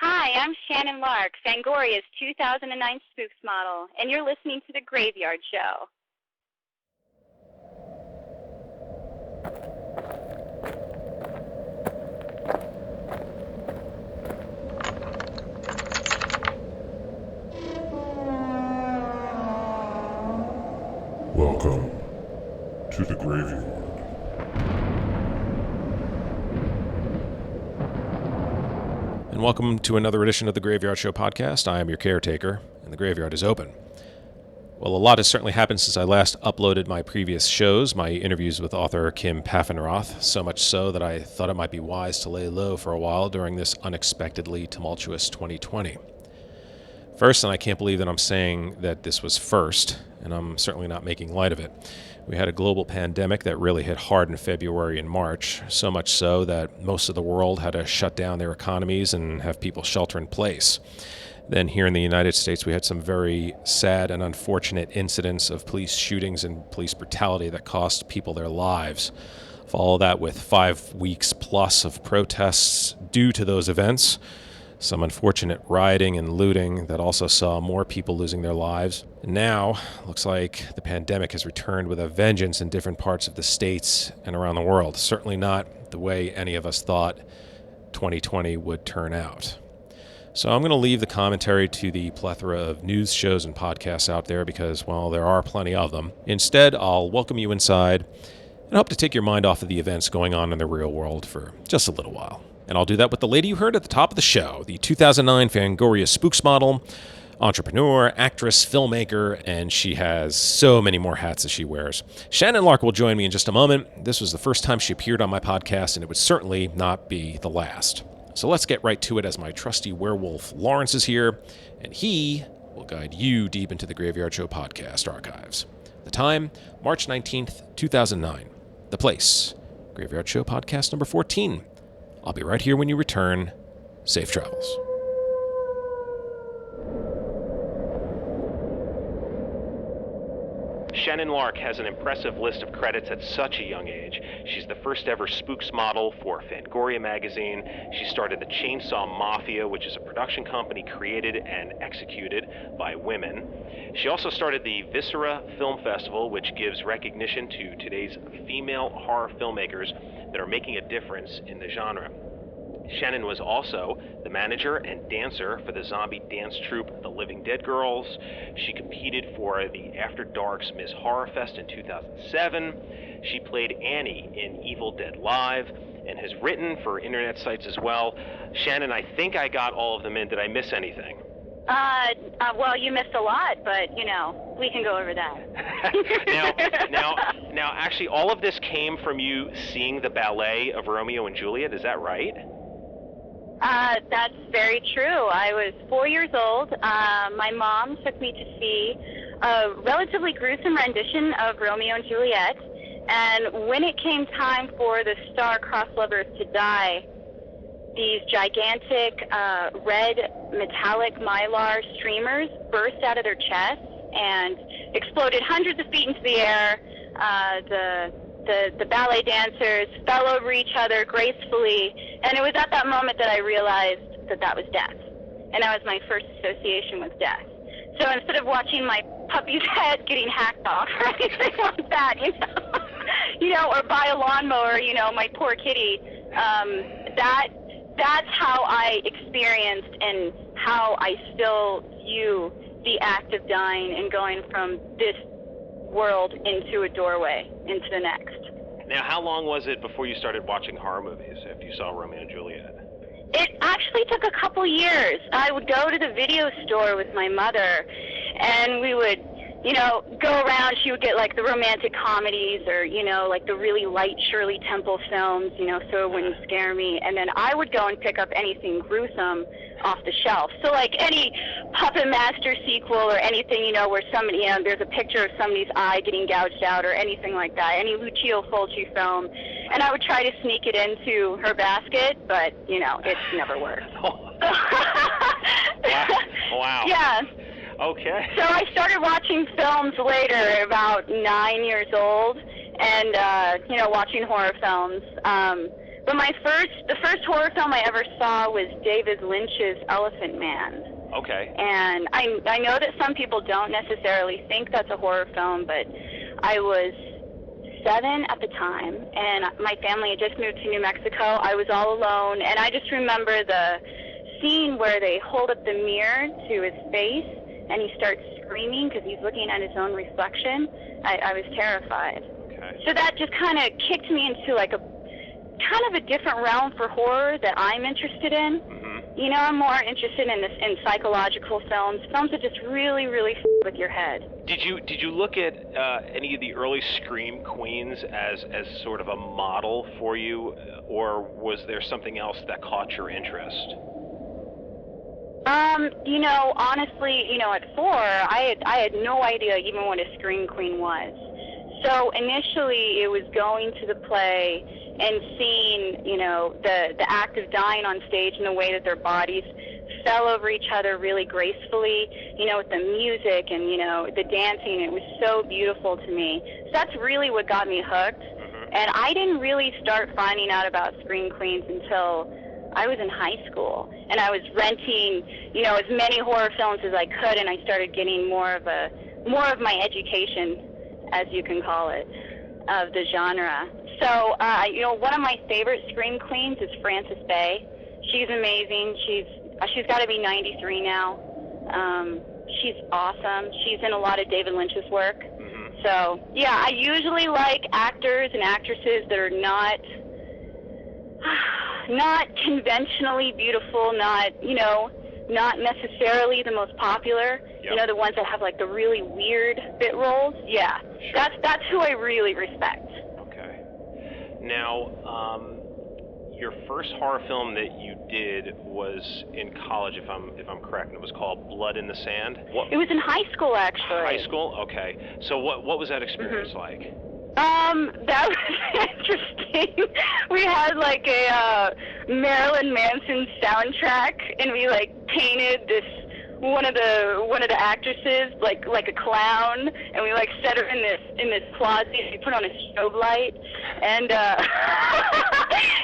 Hi, I'm Shannon Lark, Fangoria's 2009 Spooksmodel, and you're listening to The Graveyard Show. Welcome to the Graveyard. And welcome to another edition of the Graveyard Show podcast. I am your caretaker, and the graveyard is open. Well, a lot has certainly happened since I last uploaded my previous shows, my interviews with author Kim Paffenroth, so much so that I thought it might be wise to lay low for a while during this unexpectedly tumultuous 2020. First, and I can't believe that I'm saying that this was first, and I'm certainly not making light of it. We had a global pandemic that really hit hard in February and March, so much so that most of the world had to shut down their economies and have people shelter in place. Then here in the United States, we had some very sad and unfortunate incidents of police shootings and police brutality that cost people their lives. Follow that with 5 weeks plus of protests due to those events. Some unfortunate rioting and looting that also saw more people losing their lives. And now, looks like the pandemic has returned with a vengeance in different parts of the states and around the world. Certainly not the way any of us thought 2020 would turn out. So I'm going to leave the commentary to the plethora of news shows and podcasts out there because, well, there are plenty of them. Instead, I'll welcome you inside and hope to take your mind off of the events going on in the real world for just a little while. And I'll do that with the lady you heard at the top of the show, the 2009 Fangoria Spooksmodel, entrepreneur, actress, filmmaker, and she has so many more hats that she wears. Shannon Lark will join me in just a moment. This was the first time she appeared on my podcast, and it would certainly not be the last. So let's get right to it as my trusty werewolf Lawrence is here, and he will guide you deep into the Graveyard Show podcast archives. The time, March 19th, 2009. The place, Graveyard Show podcast number 14. I'll be right here when you return. Safe travels. Shannon Lark has an impressive list of credits at such a young age. She's the first ever Spooksmodel for Fangoria magazine. She started the Chainsaw Mafia, which is a production company created and executed by women. She also started the Viscera Film Festival, which gives recognition to today's female horror filmmakers that are making a difference in the genre. Shannon was also the manager and dancer for the zombie dance troupe The Living Dead Girls. She competed for the After Dark's Ms. Horror Fest in 2007. She played Annie in Evil Dead Live and has written for internet sites as well. Shannon, I think I got all of them in. Did I miss anything? Well, you missed a lot, but, we can go over that. Now, actually, all of this came from you seeing the ballet of Romeo and Juliet. Is that right? That's very true. I was 4 years old. My mom took me to see a relatively gruesome rendition of Romeo and Juliet, and when it came time for the star-crossed lovers to die, these gigantic red metallic mylar streamers burst out of their chests and exploded hundreds of feet into the air. The ballet dancers fell over each other gracefully, and it was at that moment that I realized that that was death, and that was my first association with death. So instead of watching my puppy's head getting hacked off or anything like that, or by a lawnmower, my poor kitty, that's how I experienced and how I still view the act of dying and going from this world into a doorway into the next. Now, how long was it before you started watching horror movies if you saw Romeo and Juliet? It actually took a couple years. I would go to the video store with my mother, and we would, go around. She would get, the romantic comedies or, the really light Shirley Temple films, so it wouldn't scare me. And then I would go and pick up anything gruesome off the shelf. So, any Puppet Master sequel or anything, where somebody, there's a picture of somebody's eye getting gouged out or anything like that, any Lucio Fulci film. And I would try to sneak it into her basket, but, it never worked. Wow. Yeah. Okay. So I started watching films later, about 9 years old, and, watching horror films. But the first horror film I ever saw was David Lynch's Elephant Man. Okay. And I know that some people don't necessarily think that's a horror film, but I was 7 at the time, and my family had just moved to New Mexico. I was all alone, and I just remember the scene where they hold up the mirror to his face, and he starts screaming because he's looking at his own reflection. I was terrified. Okay. So that just kind of kicked me into like a kind of a different realm for horror that I'm interested in. Mm-hmm. You know, I'm more interested in psychological films that just really, really with your head. Did you look at any of the early Scream queens as sort of a model for you, or was there something else that caught your interest? You know, honestly, you know, at 4, I had no idea even what a Scream queen was. So initially, it was going to the play and seeing, you know, the act of dying on stage and the way that their bodies fell over each other really gracefully, you know, with the music and, you know, the dancing. It was so beautiful to me. So that's really what got me hooked. Mm-hmm. And I didn't really start finding out about Scream Queens until I was in high school. And I was renting, you know, as many horror films as I could, and I started getting more of my education, as you can call it, of the genre. So, you know, one of my favorite Scream Queens is Frances Bay. She's amazing. She's got to be 93 now. She's awesome. She's in a lot of David Lynch's work. Mm-hmm. So, yeah, I usually like actors and actresses that are not conventionally beautiful, not necessarily the most popular. Yep. You know, the ones that have like the really weird bit roles. Yeah, sure. That's who I really respect. Okay. Now, your first horror film that you did was in college, if I'm correct, and it was called Blood in the Sand. It was in high school, actually. High school? Okay. So what was that experience like? That was interesting. We had like a Marilyn Manson soundtrack, and we like painted this one of the actresses like a clown, and we like set her in this closet. We put on a strobe light, and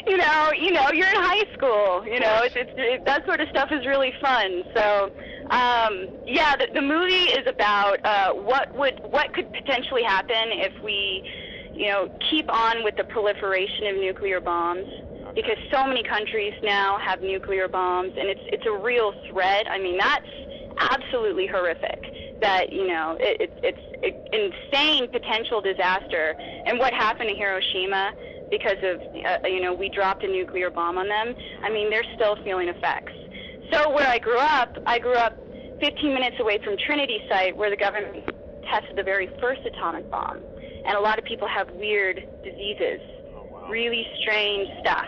you know, you're in high school. You know, it's that sort of stuff is really fun. So. Yeah, the movie is about what could potentially happen if we, you know, keep on with the proliferation of nuclear bombs, because so many countries now have nuclear bombs, and it's a real threat. I mean, that's absolutely horrific. That, you know, it's insane potential disaster, and what happened to Hiroshima because of you know, we dropped a nuclear bomb on them. I mean, they're still feeling effects. So where I grew up 15 minutes away from Trinity site, where the government tested the very first atomic bomb. And a lot of people have weird diseases, really strange stuff.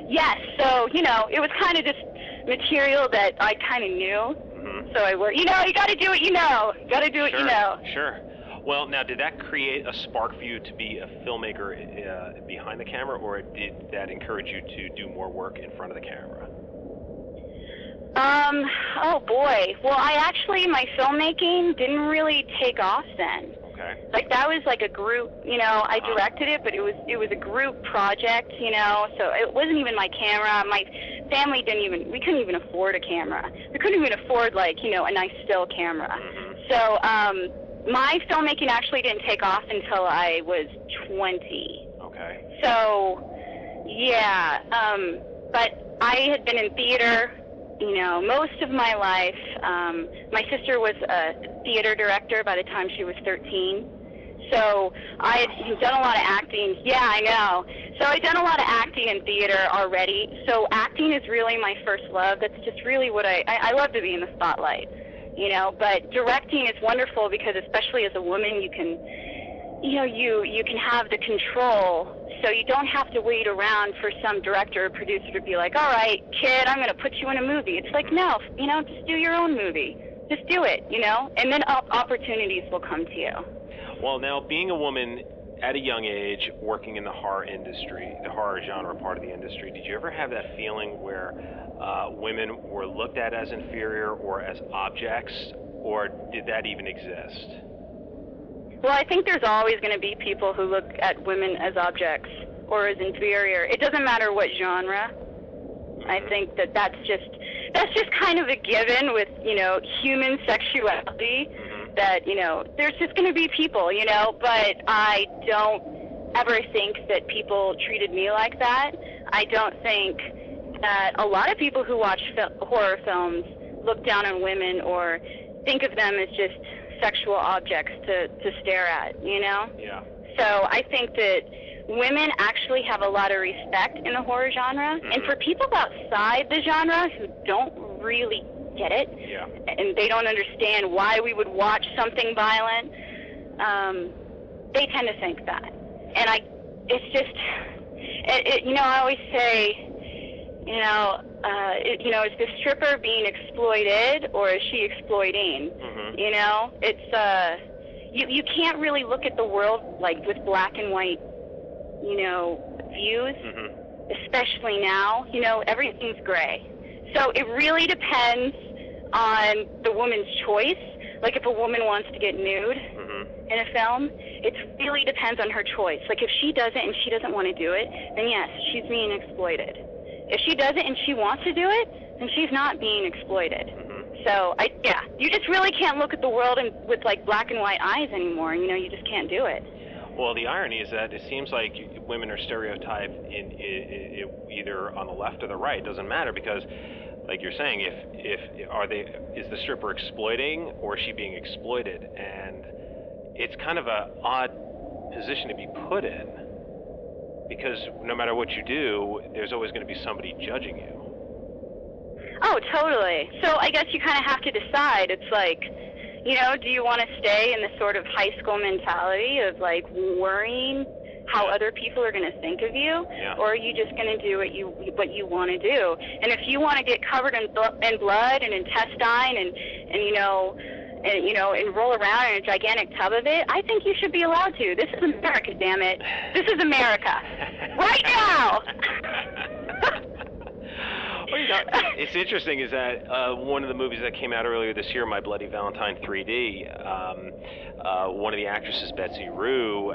Yes, so, you know, it was kind of just material that I kind of knew. Mm-hmm. So I worked, you know, you got to do what you know. Got to do what you know. Sure. Well, now, did that create a spark for you to be a filmmaker behind the camera, or did that encourage you to do more work in front of the camera? Oh boy. Well, my filmmaking didn't really take off then. Okay. Like, that was like a group, you know, I directed it, but it was a group project, you know, so it wasn't even my camera. My family we couldn't even afford a camera. We couldn't even afford, like, you know, a nice still camera. Mm-hmm. So, my filmmaking actually didn't take off until I was 20. Okay. So, yeah, but I had been in theater, you know, most of my life. My sister was a theater director by the time she was 13. So I had done a lot of acting. Yeah, I know. So I'd done a lot of acting in theater already. So acting is really my first love. That's just really what I love to be in the spotlight, you know. But directing is wonderful because, especially as a woman, you can, you know, you can have the control. So you don't have to wait around for some director or producer to be like, all right, kid, I'm going to put you in a movie. It's like, no, you know, just do your own movie. Just do it, you know, and then opportunities will come to you. Well, now, being a woman at a young age working in the horror industry, the horror genre part of the industry, did you ever have that feeling where women were looked at as inferior or as objects, or did that even exist? Well, I think there's always going to be people who look at women as objects. or as inferior. It doesn't matter what genre. I think that's just kind of a given with, you know, human sexuality, that, you know, there's just going to be people, you know, but I don't ever think that people treated me like that. I don't think that a lot of people who watch horror films look down on women or think of them as just sexual objects to stare at, you know? Yeah. So I think that women actually have a lot of respect in the horror genre, and for people outside the genre who don't really get it, and they don't understand why we would watch something violent, they tend to think that. And it's just, you know, I always say, you know, is the stripper being exploited or is she exploiting? You know, it's, you can't really look at the world like with black and white, you know, views, especially now. You know, everything's gray. So it really depends on the woman's choice. Like if a woman wants to get nude in a film, it really depends on her choice. Like if she doesn't and she doesn't want to do it, then yes, she's being exploited. If she doesn't and she wants to do it, then she's not being exploited. So, you just really can't look at the world with like black and white eyes anymore. You know, you just can't do it. Well, the irony is that it seems like women are stereotyped in either on the left or the right. It doesn't matter because, like you're saying, is the stripper exploiting or is she being exploited? And it's kind of an odd position to be put in because no matter what you do, there's always going to be somebody judging you. Oh, totally. So I guess you kind of have to decide. It's like, you know, do you want to stay in this sort of high school mentality of like worrying how other people are going to think of you, or are you just going to do what you want to do? And if you want to get covered in blood and intestine and roll around in a gigantic tub of it, I think you should be allowed to. This is America, damn it. This is America. Right now! Well, you know, it's interesting is that one of the movies that came out earlier this year, My Bloody Valentine 3D, one of the actresses, Betsy Rue,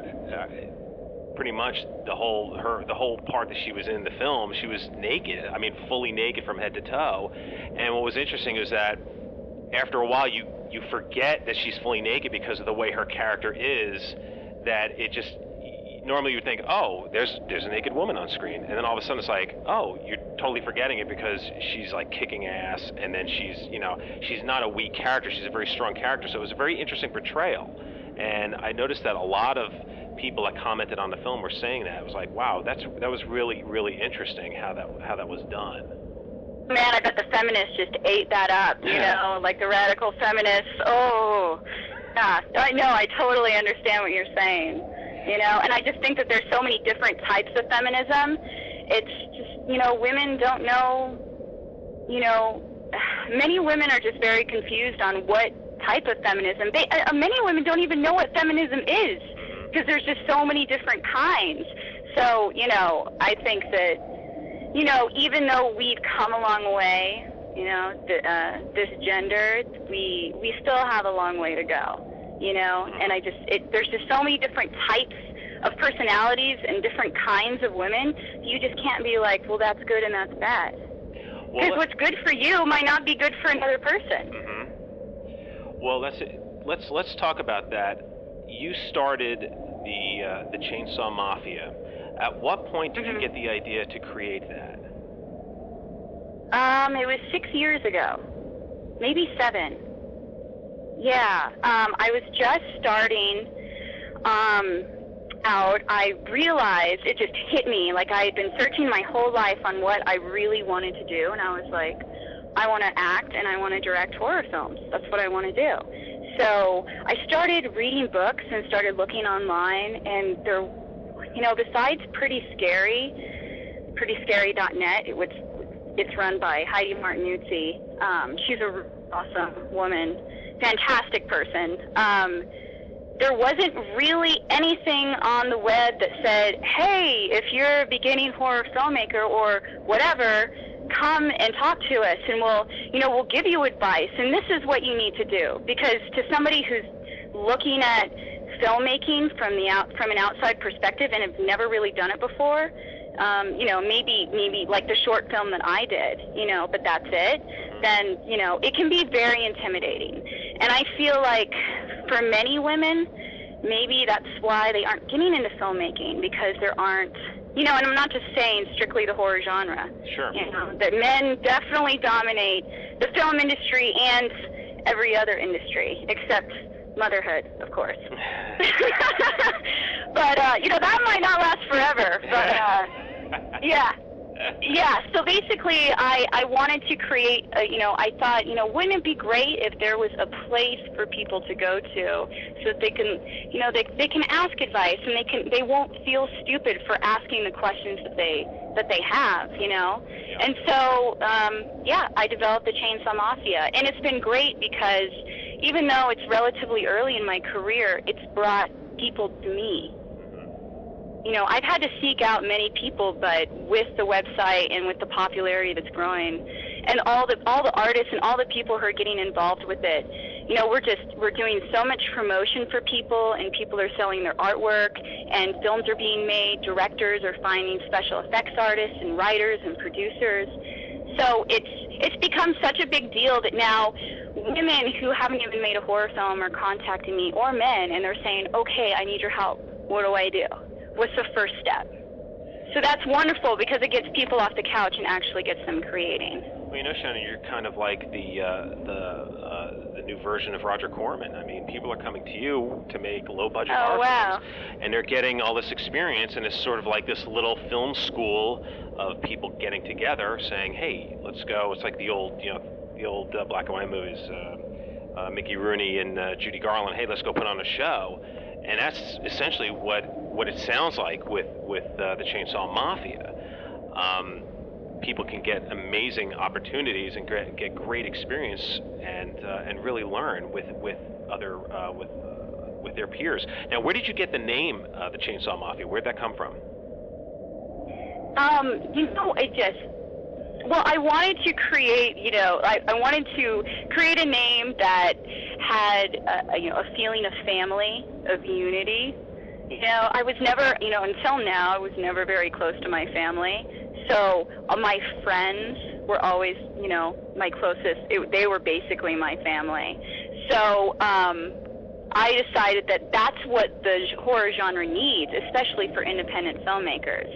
pretty much the whole part that she was in the film, she was naked. I mean, fully naked from head to toe. And what was interesting is that after a while, you forget that she's fully naked because of the way her character is. That it just normally you would think, oh, there's a naked woman on screen, and then all of a sudden it's like, oh, you're totally forgetting it because she's like kicking ass, and then she's not a weak character, she's a very strong character. So it was a very interesting portrayal, and I noticed that a lot of people that commented on the film were saying that. It was like, wow, that was really, really interesting how that was done. Man, I bet the feminists just ate that up, you know, like the radical feminists. Oh, yeah, I know, I totally understand what you're saying. You know, and I just think that there's so many different types of feminism. It's just, you know, women don't know, you know, many women are just very confused on what type of feminism. Many women don't even know what feminism is because there's just so many different kinds. So, you know, I think that, you know, even though we've come a long way, you know, this gender, we still have a long way to go. You know, and there's just so many different types of personalities and different kinds of women. You just can't be like, well, that's good and that's bad. Because what's good for you might not be good for another person. Well, that's it. Let's talk about that. You started the Chainsaw Mafia. At what point did you get the idea to create that? It was 6 years ago, maybe 7. Yeah, I was just starting out. I realized, it just hit me, like I had been searching my whole life on what I really wanted to do, and I was like, I want to act and I want to direct horror films. That's what I want to do. So I started reading books and started looking online, and there, you know, besides Pretty Scary.net, it's run by Heidi Martinuzzi. She's a awesome woman. Fantastic person. There wasn't really anything on the web that said, hey, if you're a beginning horror filmmaker or whatever, come and talk to us and we'll give you advice and this is what you need to do. Because to somebody who's looking at filmmaking from an outside perspective and have never really done it before, maybe like the short film that I did, but that's it, then, it can be very intimidating. And I feel like for many women, maybe that's why they aren't getting into filmmaking, because there aren't, and I'm not just saying strictly the horror genre. Sure. That men definitely dominate the film industry and every other industry, except motherhood, of course. But, that might not last forever. But, yeah. So basically, I wanted to create, I thought, wouldn't it be great if there was a place for people to go to so that they can, they can ask advice, and they won't feel stupid for asking the questions that they have, And so, I developed the Chainsaw Mafia, and it's been great because even though it's relatively early in my career, it's brought people to me. I've had to seek out many people, but with the website and with the popularity that's growing, and all the artists and all the people who are getting involved with it, we're doing so much promotion for people, and people are selling their artwork, and films are being made. Directors are finding special effects artists and writers and producers. So it's become such a big deal that now women who haven't even made a horror film are contacting me, or men, and they're saying, okay, I need your help. What do I do? What's the first step? So that's wonderful because it gets people off the couch and actually gets them creating. Well, Shannon, you're kind of like the new version of Roger Corman. I mean, people are coming to you to make low-budget horror films, and they're getting all this experience, and it's sort of like this little film school of people getting together, saying, "Hey, let's go." It's like the old black and white movies, Mickey Rooney and Judy Garland. Hey, let's go put on a show. And that's essentially what it sounds like with the Chainsaw Mafia. People can get amazing opportunities and get great experience and really learn with other with their peers. Now, where did you get the name the Chainsaw Mafia? Where'd that come from? I wanted to create, I wanted to create a name that had, a feeling of family, of unity. I was never, until now, I was never very close to my family. So my friends were always, my closest. They were basically my family. So I decided that that's what the horror genre needs, especially for independent filmmakers.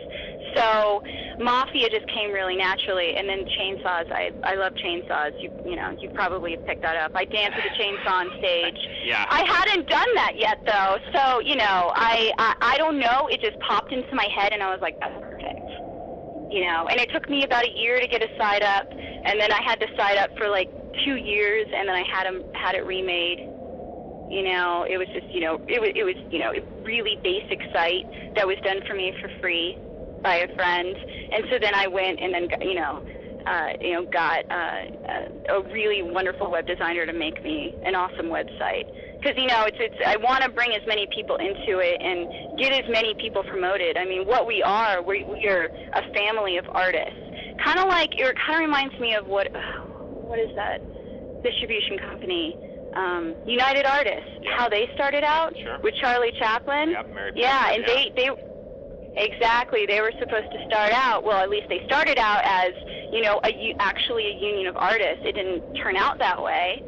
So Mafia just came really naturally, and then chainsaws. I love chainsaws. You probably have picked that up. I dance with a chainsaw on stage. Yeah. I hadn't done that yet though, so I don't know. It just popped into my head, and I was like, that's perfect. And it took me about a year to get a side up, and then I had the side up for like 2 years, and then I had it remade. It was just it was a really basic site that was done for me for free by a friend, and so then I went and then got a really wonderful web designer to make me an awesome website, because I want to bring as many people into it and get as many people promoted. I mean, what we are a family of artists, kind of like it kind of reminds me of what is that distribution company, United Artists, how they started out with Charlie Chaplin. And they exactly, they were supposed to start out, well, at least they started out as, actually a union of artists. It didn't turn out that way,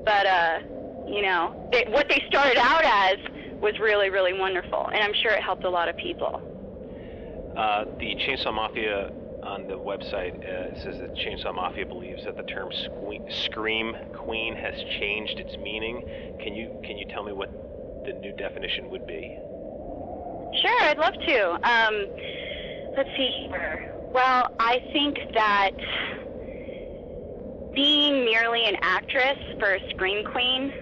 but, what they started out as was really, really wonderful, and I'm sure it helped a lot of people. The Chainsaw Mafia on the website says that Chainsaw Mafia believes that the term Scream Queen has changed its meaning. Can you tell me what the new definition would be? Sure, I'd love to. Let's see here. Well, I think that being merely an actress for a scream queen,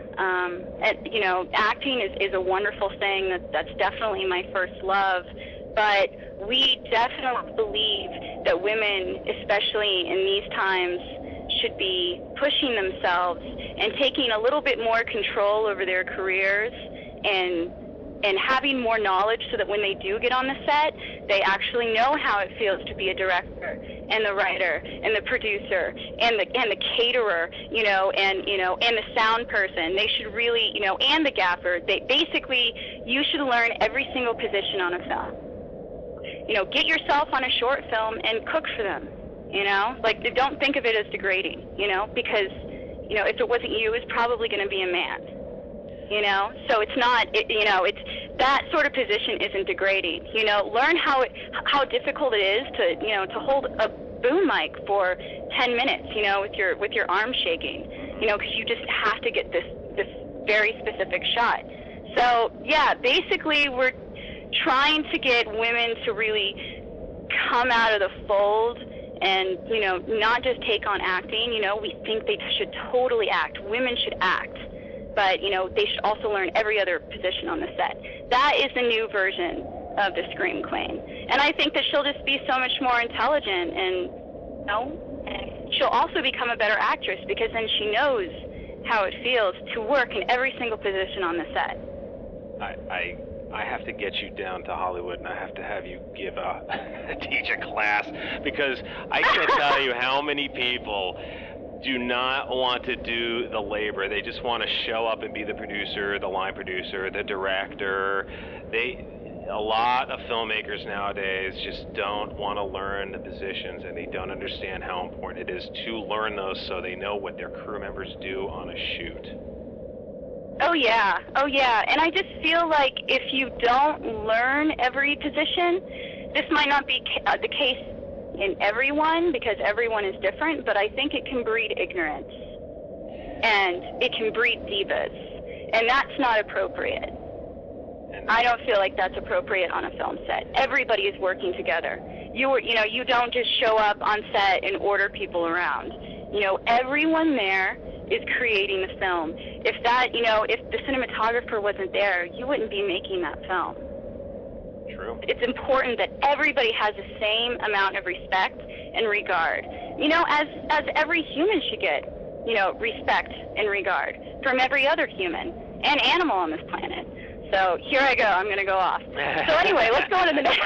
acting is a wonderful thing. That's definitely my first love. But we definitely believe that women, especially in these times, should be pushing themselves and taking a little bit more control over their careers and having more knowledge so that when they do get on the set, they actually know how it feels to be a director and the writer and the producer and the caterer, and the sound person. They should really, and the gaffer. You should learn every single position on a film. Get yourself on a short film and cook for them. Don't think of it as degrading. Because if it wasn't you, it's probably going to be a man. So it's not. It's that sort of position isn't degrading. Learn how difficult it is to hold a boom mic for 10 minutes. With your arm shaking. Because you just have to get this very specific shot. So yeah, basically we're trying to get women to really come out of the fold and not just take on acting. We think they should totally act. Women should act. But, they should also learn every other position on the set. That is the new version of the Scream Queen. And I think that she'll just be so much more intelligent and, she'll also become a better actress because then she knows how it feels to work in every single position on the set. I have to get you down to Hollywood, and I have to have you teach a class, because I can't tell you how many people do not want to do the labor. They just want to show up and be the producer, the line producer, the director. A lot of filmmakers nowadays just don't want to learn the positions, and they don't understand how important it is to learn those so they know what their crew members do on a shoot. Oh yeah. And I just feel like if you don't learn every position, this might not be the case in everyone because everyone is different, but I think it can breed ignorance and it can breed divas, and that's not appropriate. I don't feel like that's appropriate on a film set. Everybody is working together. You don't just show up on set and order people around. Everyone there is creating the film. If the cinematographer wasn't there, you wouldn't be making that film. True. It's important that everybody has the same amount of respect and regard. As every human should get, respect and regard from every other human and animal on this planet. So here I go. I'm going to go off. So anyway, let's go on to the next.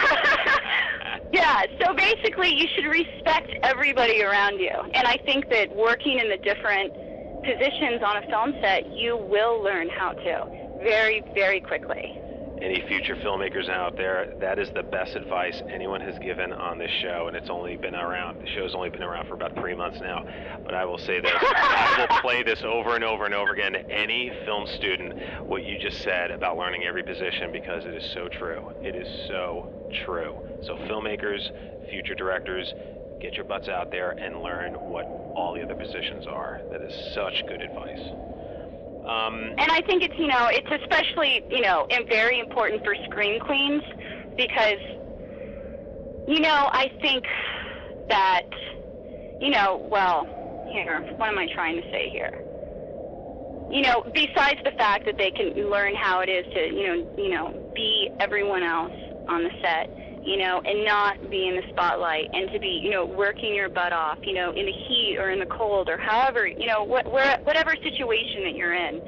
Yeah, so basically you should respect everybody around you. And I think that working in the different positions on a film set, you will learn how to very, very quickly. Any future filmmakers out there, that is the best advice anyone has given on this show, and it's only been around. The show's only been around for about 3 months now. But I will say this, I will play this over and over and over again to any film student, what you just said about learning every position, because it is so true. It is so true. So filmmakers, future directors, get your butts out there and learn what all the other positions are. That is such good advice. And I think it's especially, very important for Scream Queens because, I think that, what am I trying to say here? Besides the fact that they can learn how it is to, be everyone else on the set, and not be in the spotlight, and to be, working your butt off, in the heat or in the cold or however, whatever situation that you're in.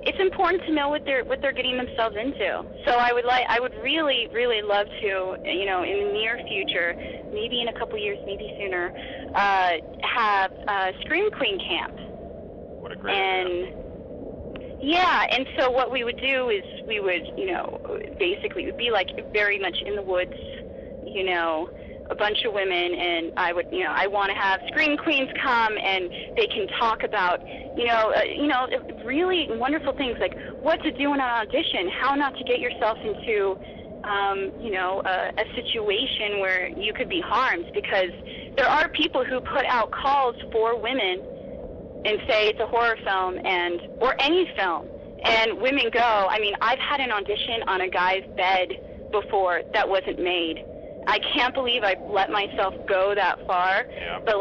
It's important to know what they're getting themselves into. So I would really, really love to, in the near future, maybe in a couple years, maybe sooner, have a Scream Queen camp. What a great idea. Yeah, and so what we would do is we would, basically it would be like very much in the woods, a bunch of women, and I would, I want to have Scream Queens come and they can talk about, really wonderful things like what to do in an audition, how not to get yourself into, a situation where you could be harmed, because there are people who put out calls for women and say it's a horror film or any film, and women go. I mean, I've had an audition on a guy's bed before that wasn't made. I can't believe I let myself go that far. Yeah. But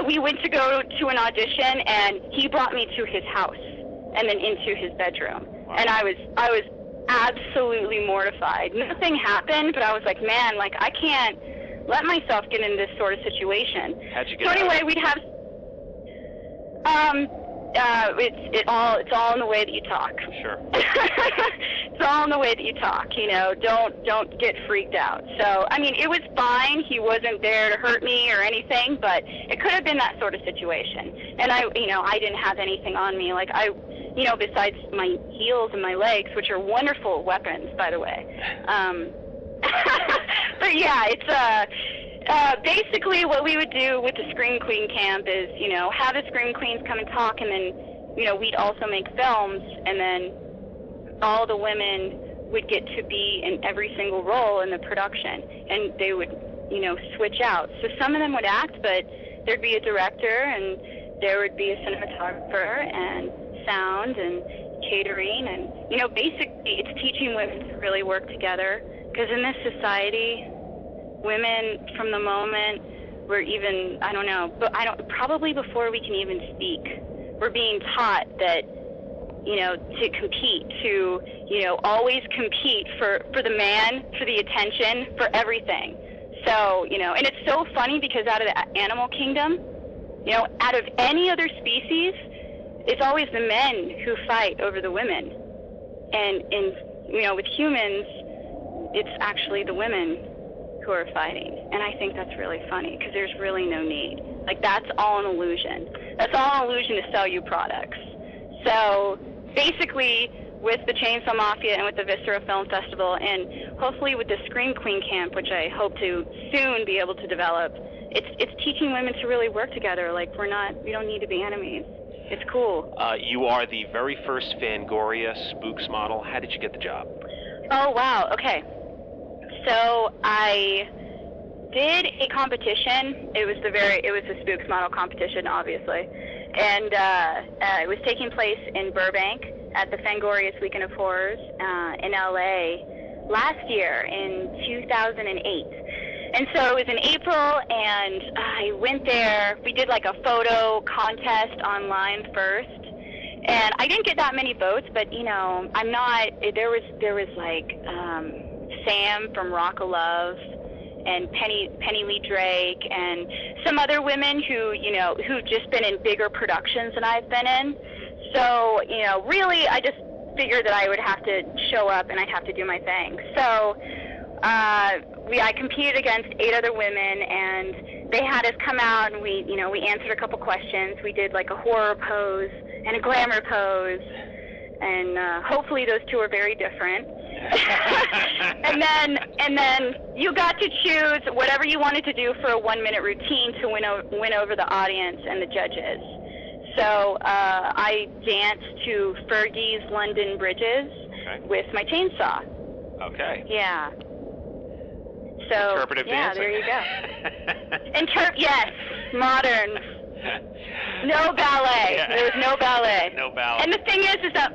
we went to go to an audition, and he brought me to his house and then into his bedroom. Wow. And I was absolutely mortified. Nothing happened, but I was like, man, I can't let myself get in this sort of situation. How'd you get so anyway, out? we'd have It's all in the way that you talk. Sure. It's all in the way that you talk. Don't get freaked out. So, I mean, it was fine. He wasn't there to hurt me or anything, but it could have been that sort of situation. And I didn't have anything on me. Like besides my heels and my legs, which are wonderful weapons, by the way. But yeah, it's basically what we would do with the Scream Queen camp is, have the Scream Queens come and talk, and then, we'd also make films, and then all the women would get to be in every single role in the production, and they would, switch out. So some of them would act, but there'd be a director, and there would be a cinematographer, and sound, and catering, and, basically it's teaching women to really work together, because in this society, women, from the moment we're even, probably before we can even speak, we're being taught that, to compete, to, always compete for the man, for the attention, for everything. So, and it's so funny because out of the animal kingdom, out of any other species, it's always the men who fight over the women. And with humans, it's actually the women who are fighting. And I think that's really funny because there's really no need. Like, that's all an illusion. That's all an illusion to sell you products. So basically, with the Chainsaw Mafia and with the Viscera Film Festival, and hopefully with the Scream Queen camp, which I hope to soon be able to develop, it's teaching women to really work together. Like, we don't need to be enemies. It's cool. You are the very first Fangoria Spooksmodel. How did you get the job? Oh, wow. Okay. So I did a competition. It was a Spooksmodel competition, obviously. And it was taking place in Burbank at the Fangoria Weekend of Horrors in LA last year in 2008. And so it was in April, and I went there. We did like a photo contest online first, and I didn't get that many votes. But I'm not. There was like Sam from Rock of Love, and Penny Lee Drake, and some other women who've just been in bigger productions than I've been in. So really, I just figured that I would have to show up and I'd have to do my thing. So. I competed against 8 other women, and they had us come out, and we answered a couple questions. We did like a horror pose and a glamour pose, and hopefully those two are very different. and then you got to choose whatever you wanted to do for a 1-minute routine to win over the audience and the judges. So I danced to Fergie's London Bridges with my chainsaw. Okay. Yeah. So, interpretive dancing. There you go. Yes, modern. No ballet. Yeah. There was no ballet. No ballet. And the thing is that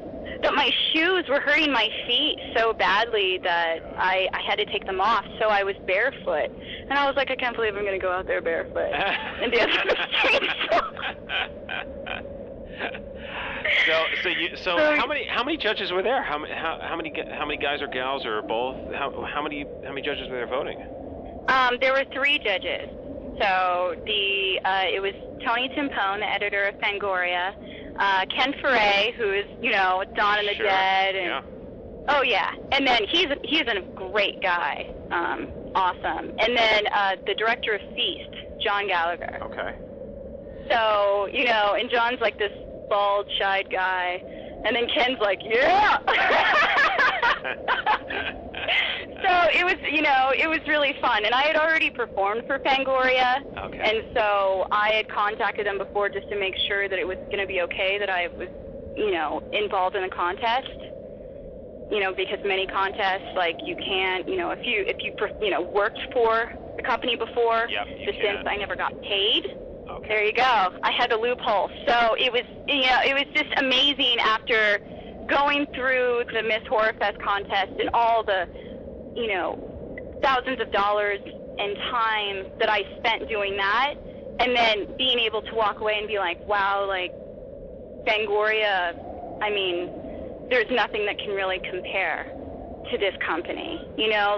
my shoes were hurting my feet so badly that I had to take them off, so I was barefoot. And I was like, I can't believe I'm going to go out there barefoot and dance on the chainsaw. So how many judges were there? How many guys or gals or both? How many judges were there voting? There were 3 judges. So it was Tony Timpone, the editor of Fangoria, Ken Foray, who is Dawn of the Dead, and oh yeah, and then he's a great guy, awesome. And then the director of Feast, John Gallagher. Okay. So and John's like this bald, shy guy, and then Ken's like, yeah. So it was really fun, and I had already performed for Fangoria, and so I had contacted them before just to make sure that it was going to be okay that I was, involved in a contest, because many contests, like, you can't, if you worked for the company before, since I never got paid. Okay. There you go. I had the loophole. So it was just amazing after going through the Miss Horror Fest contest and all the, thousands of dollars and time that I spent doing that, and then being able to walk away and be like, wow, like, Fangoria, I mean, there's nothing that can really compare to this company.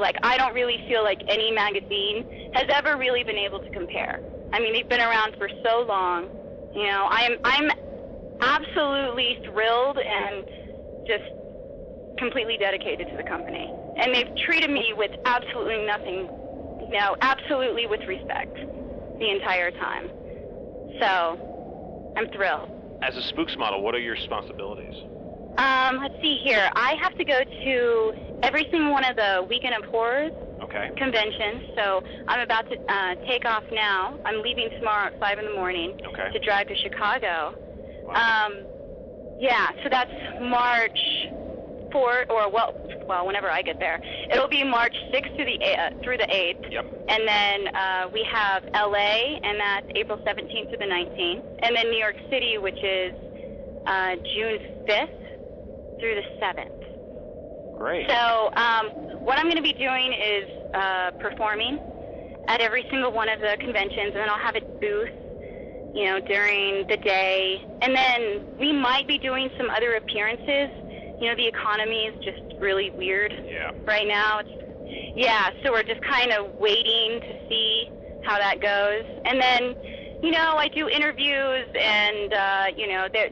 Like, I don't really feel like any magazine has ever really been able to compare. I mean, they've been around for so long. I'm absolutely thrilled and just completely dedicated to the company. And they've treated me with absolutely nothing, absolutely with respect the entire time. So, I'm thrilled. As a spooksmodel, what are your responsibilities? Let's see here. I have to go to every single one of the Weekend of Horrors conventions. So I'm about to take off now. I'm leaving tomorrow at 5 in the morning to drive to Chicago. Wow. Yeah, so that's March 4th, or well, whenever I get there. It'll be March 6th through the 8th. Yep. And then we have LA, and that's April 17th to the 19th. And then New York City, which is June 5th through the 7th. Great. So what I'm going to be doing is performing at every single one of the conventions, and then I'll have a booth, during the day. And then we might be doing some other appearances. The economy is just really weird right now. So we're just kind of waiting to see how that goes. And then, I do interviews, and,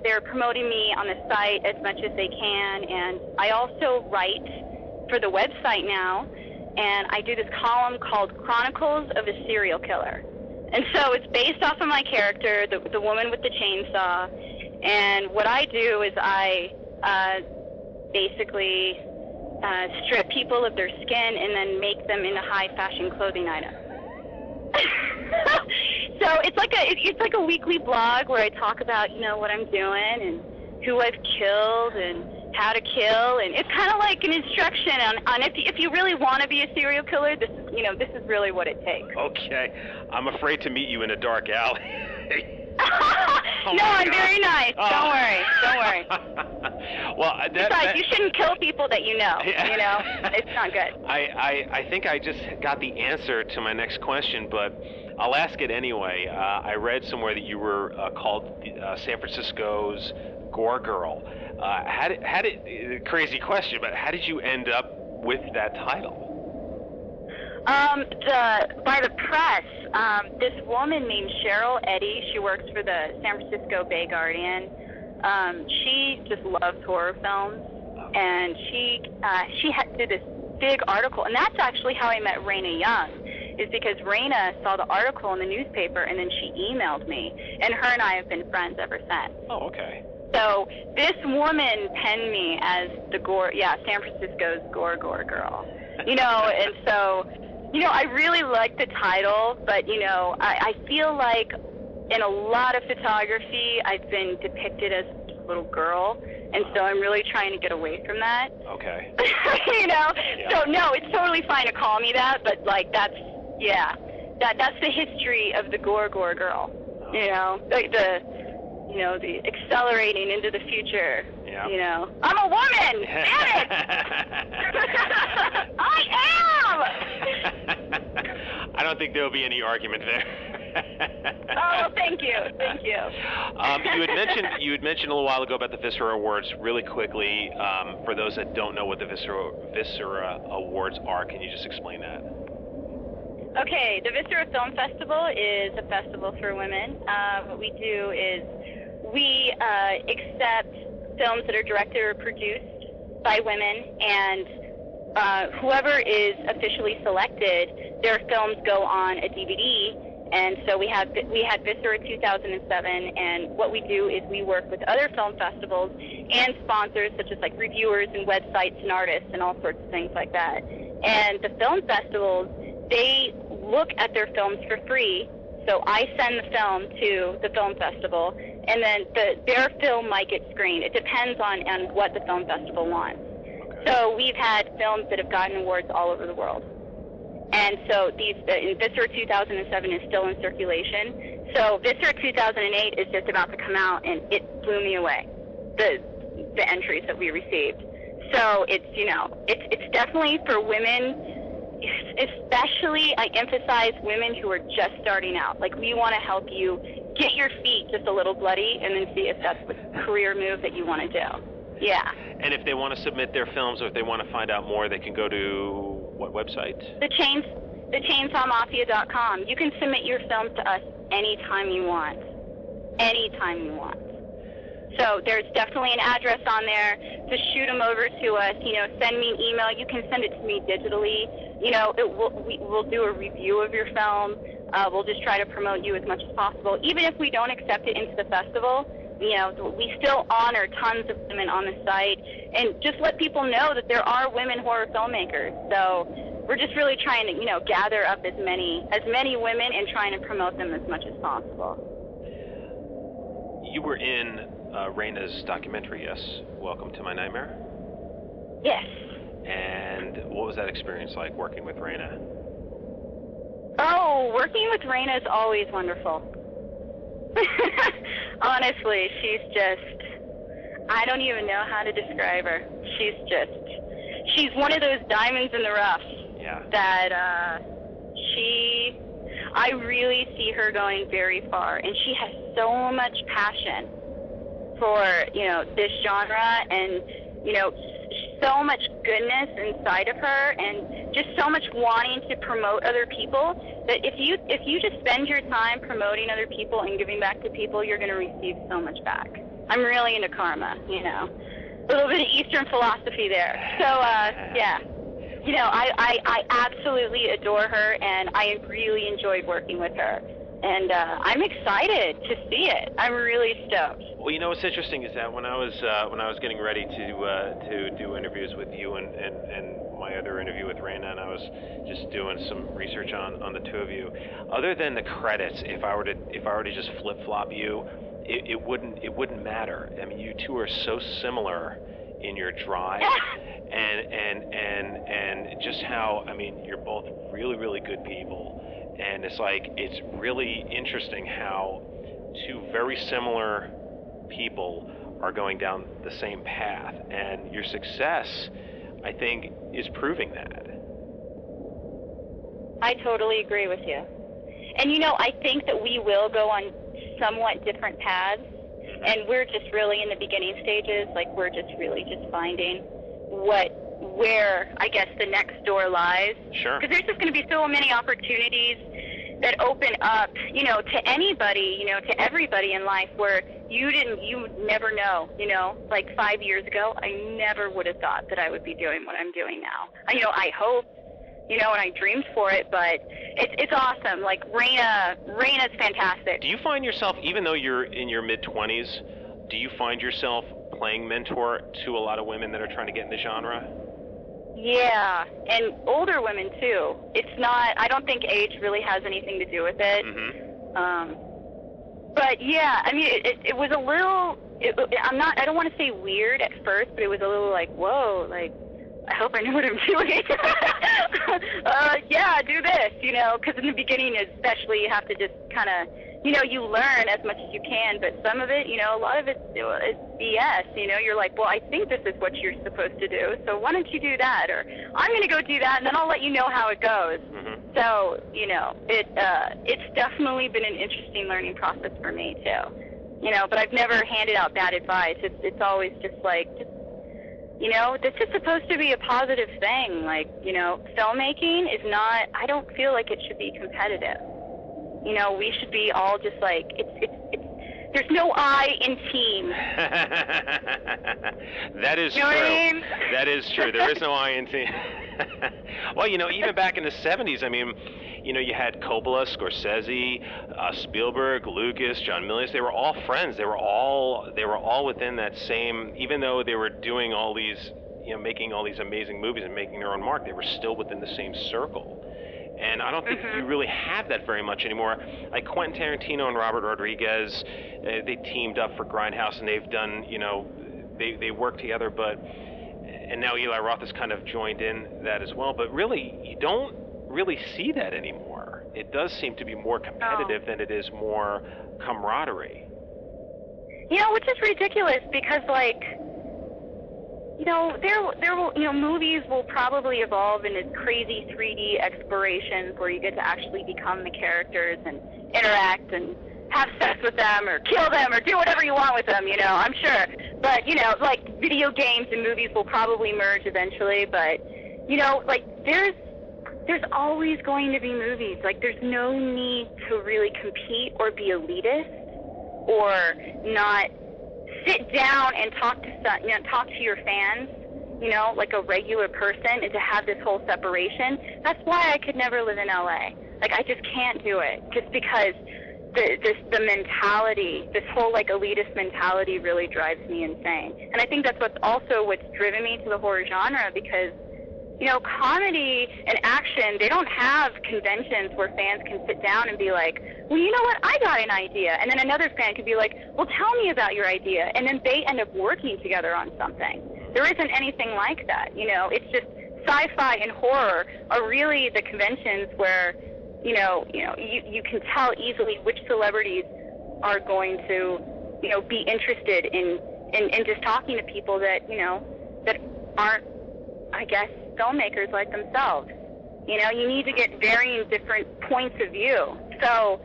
they're promoting me on the site as much as they can. And I also write for the website now, and I do this column called Chronicles of a Serial Killer. And so it's based off of my character, the woman with the chainsaw. And what I do is I basically strip people of their skin and then make them into high fashion clothing items. So it's like a weekly blog where I talk about, what I'm doing and who I've killed and how to kill, and it's kind of like an instruction on if you really want to be a serial killer, this is really what it takes. Okay. I'm afraid to meet you in a dark alley. No, I'm very nice. Don't worry. Well, besides, you shouldn't kill people that you know. It's not good. I think I just got the answer to my next question, but I'll ask it anyway. I read somewhere that you were called San Francisco's Gore Girl. Crazy question, but how did you end up with that title? By the press, this woman named Cheryl Eddy, she works for the San Francisco Bay Guardian. She just loves horror films, and she did this big article, and that's actually how I met Raina Young, is because Raina saw the article in the newspaper, and then she emailed me, and her and I have been friends ever since. Oh, okay. So this woman penned me as San Francisco's Gore Girl, and so, I really like the title, but, I feel like in a lot of photography, I've been depicted as a little girl, and so I'm really trying to get away from that. Okay. Yeah. So, no, it's totally fine to call me that, but, that's the history of the Gore Girl, the accelerating into the future. Yeah. I'm a woman! Damn it! I am! I don't think there'll be any argument there. Oh, thank you. You had mentioned a little while ago about the Viscera Awards. Really quickly, for those that don't know what the Viscera Awards are, can you just explain that? Okay, the Viscera Film Festival is a festival for women. What we do is we accept films that are directed or produced by women, and whoever is officially selected, their films go on a DVD. And so we had Viscera 2007, and what we do is we work with other film festivals and sponsors such as like reviewers and websites and artists and all sorts of things like that. And the film festivals, they look at their films for free. So I send the film to the film festival, and then their film might get screened. It depends on what the film festival wants. Okay. So we've had films that have gotten awards all over the world. And so Viscera 2007 is still in circulation. So Viscera 2008 is just about to come out, and it blew me away, the entries that we received. So it's definitely for women. Especially, I emphasize women who are just starting out. Like, we want to help you get your feet just a little bloody and then see if that's the career move that you want to do. Yeah. And if they want to submit their films, or if they want to find out more, they can go to what website? thechainsawmafia.com. You can submit your films to us anytime you want. Anytime you want. So there's definitely an address on there. Just shoot them over to us. Send me an email. You can send it to me digitally. We'll do a review of your film. We'll just try to promote you as much as possible. Even if we don't accept it into the festival, we still honor tons of women on the site, and just let people know that there are women horror filmmakers. So we're just really trying to, gather up as many women and trying to promote them as much as possible. You were in Raina's documentary, yes? Welcome to My Nightmare? Yes. And what was that experience like, working with Raina? Oh, working with Raina is always wonderful. Honestly, she's just, I don't even know how to describe her. She's one of those diamonds in the rough. Yeah. That I really see her going very far, and she has so much passion for, this genre, and, so much goodness inside of her, and just so much wanting to promote other people, that if you just spend your time promoting other people and giving back to people, you're going to receive so much back. I'm really into karma, a little bit of Eastern philosophy there. So, yeah. I absolutely adore her, and I really enjoyed working with her. And I'm excited to see it. I'm really stoked. Well, what's interesting is that when I was getting ready to do interviews with you and my other interview with Raina, and I was just doing some research on the two of you, other than the credits, if I were to just flip flop you, it wouldn't matter. I mean, you two are so similar in your drive. And just how, you're both really, really good people, and it's really interesting how two very similar people are going down the same path, and your success, I think, is proving that. I totally agree with you. And I think that we will go on somewhat different paths, and we're just really in the beginning stages. We're just really just finding where I guess the next door lies. Sure. Because there's just going to be so many opportunities that open up, to anybody, to everybody in life, where you never know, 5 years ago, I never would have thought that I would be doing what I'm doing now. I hope, and I dreamed for it, but it's awesome. Raina's fantastic. Do you find yourself, even though you're in your mid-20s, do you find yourself playing mentor to a lot of women that are trying to get in the genre? Yeah, and older women too. It's not, I don't think age really has anything to do with it. Mm-hmm. But yeah, it was a little, I don't want to say weird at first, but it was a little whoa, I hope I know what I'm doing. Yeah, do this, because in the beginning especially, you have to just kind of, you learn as much as you can, but some of it, a lot of it's BS, you're like, well, I think this is what you're supposed to do, so why don't you do that, or I'm going to go do that, and then I'll let you know how it goes. Mm-hmm. So, it's definitely been an interesting learning process for me, too. But I've never handed out bad advice. It's always just this is supposed to be a positive thing. Filmmaking is not, I don't feel like it should be competitive. We should be all just there's no I in team. That is true. What I mean? That is true. There is no I in team. Well, even back in the 70s, you had Coppola, Scorsese, Spielberg, Lucas, John Milius. They were all friends. They were all within that same. Even though they were doing all these, making all these amazing movies and making their own mark, they were still within the same circle. And I don't think we really have that very much anymore. Like Quentin Tarantino and Robert Rodriguez, they teamed up for Grindhouse, and they've done, they work together. And now Eli Roth has kind of joined in that as well. But really, you don't really see that anymore. It does seem to be more competitive than it is more camaraderie. Which is ridiculous, because there will, movies will probably evolve into crazy 3D explorations where you get to actually become the characters and interact and have sex with them or kill them or do whatever you want with them, I'm sure. But, video games and movies will probably merge eventually, but, there's always going to be movies. There's no need to really compete or be elitist or not sit down and talk to your fans, like a regular person, and to have this whole separation. That's why I could never live in LA. Like, I just can't do it, just because the mentality, this whole like elitist mentality, really drives me insane. And I think that's what's driven me to the horror genre, because comedy and action, they don't have conventions where fans can sit down and be like, well, you know what, I got an idea. And then another fan could be like, well, tell me about your idea. And then they end up working together on something. There isn't anything like that. It's just sci-fi and horror are really the conventions where, you can tell easily which celebrities are going to, be interested in just talking to people that, that aren't, I guess, filmmakers like themselves. You need to get varying different points of view. So,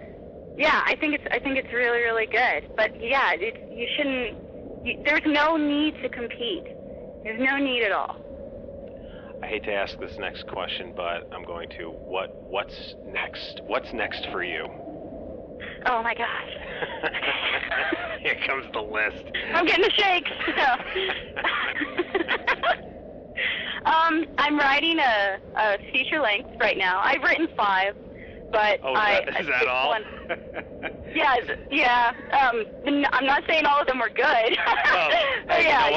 yeah, I think it's really, really good. But yeah, you shouldn't. There's no need to compete. There's no need at all. I hate to ask this next question, but I'm going to. What's next? What's next for you? Oh my gosh. Here comes the list. I'm getting the shakes. I'm writing a feature length right now. I've written 5, but is that all? Yeah. I'm not saying all of them were good. But yeah,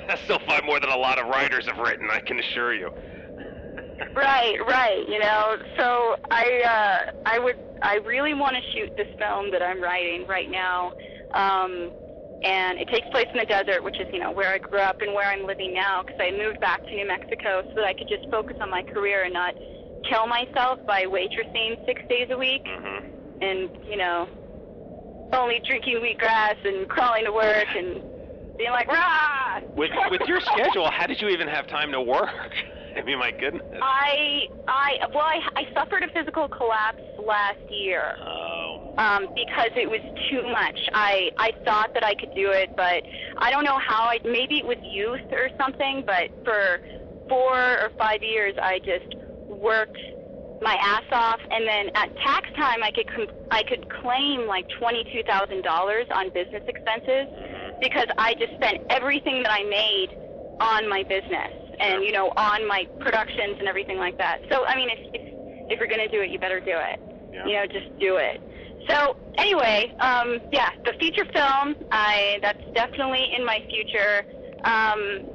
that's still 5 more than a lot of writers have written, I can assure you. Right. So I really want to shoot this film that I'm writing right now. And it takes place in the desert, which is, where I grew up and where I'm living now, because I moved back to New Mexico so that I could just focus on my career and not kill myself by waitressing 6 days a week. Mm-hmm. And, only drinking wheatgrass and crawling to work and being like, rah! With your schedule, how did you even have time to work? I mean, my goodness. I suffered a physical collapse last year. Because it was too much. I thought that I could do it, but I don't know how. Maybe it was youth or something, but for 4 or 5 years, I just worked my ass off, and then at tax time, I could claim like $22,000 on business expenses, because I just spent everything that I made on my business and, on my productions and everything like that. So, I mean, if you're going to do it, you better do it. Yeah. Just do it. So, anyway, the feature film, that's definitely in my future. I'm,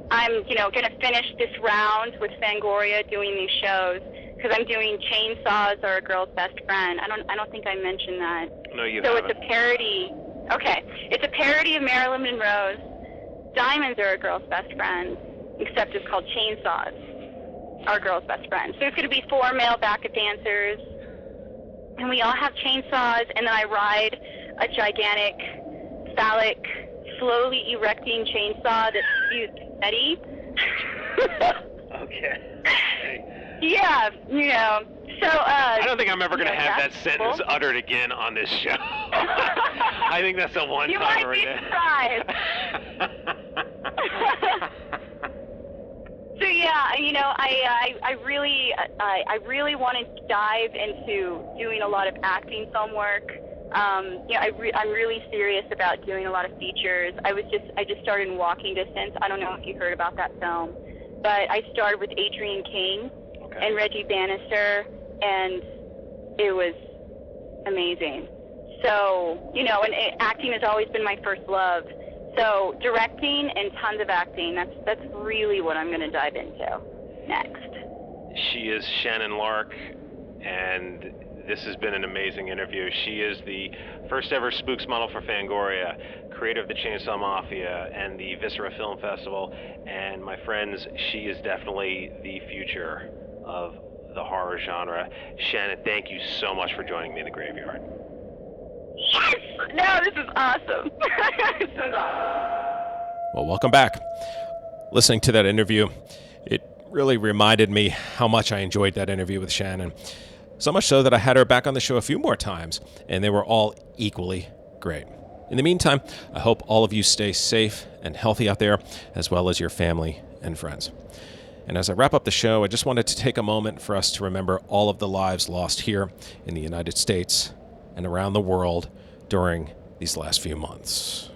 going to finish this round with Fangoria doing these shows, because I'm doing Chainsaws Are a Girl's Best Friend. I don't think I mentioned that. No, you haven't. So it's a parody. Okay. It's a parody of Marilyn Monroe's Diamonds Are a Girl's Best Friend, except it's called Chainsaws Are a Girl's Best Friend. So it's going to be 4 male backup dancers, and we all have chainsaws, and then I ride a gigantic, phallic, slowly erecting chainsaw that spews confetti. Okay. Yeah, so, I don't think I'm ever going to have that sentence uttered again on this show. I think that's a one-timer. You might be surprised. So yeah, I really want to dive into doing a lot of acting film work. I'm really serious about doing a lot of features. I just started in Walking Distance. I don't know if you heard about that film, but I started with Adrienne King and Reggie Bannister, and it was amazing. So, and acting has always been my first love. So directing and tons of acting, that's really what I'm going to dive into next. She is Shannon Lark, and this has been an amazing interview. She is the first ever Spooksmodel for Fangoria, creator of the Chainsaw Mafia and the Viscera Film Festival. And my friends, she is definitely the future of the horror genre. Shannon, thank you so much for joining me in the graveyard. Yes! No, this is awesome. This is awesome. Well, welcome back. Listening to that interview, it really reminded me how much I enjoyed that interview with Shannon. So much so that I had her back on the show a few more times, and they were all equally great. In the meantime, I hope all of you stay safe and healthy out there, as well as your family and friends. And as I wrap up the show, I just wanted to take a moment for us to remember all of the lives lost here in the United States and around the world during these last few months.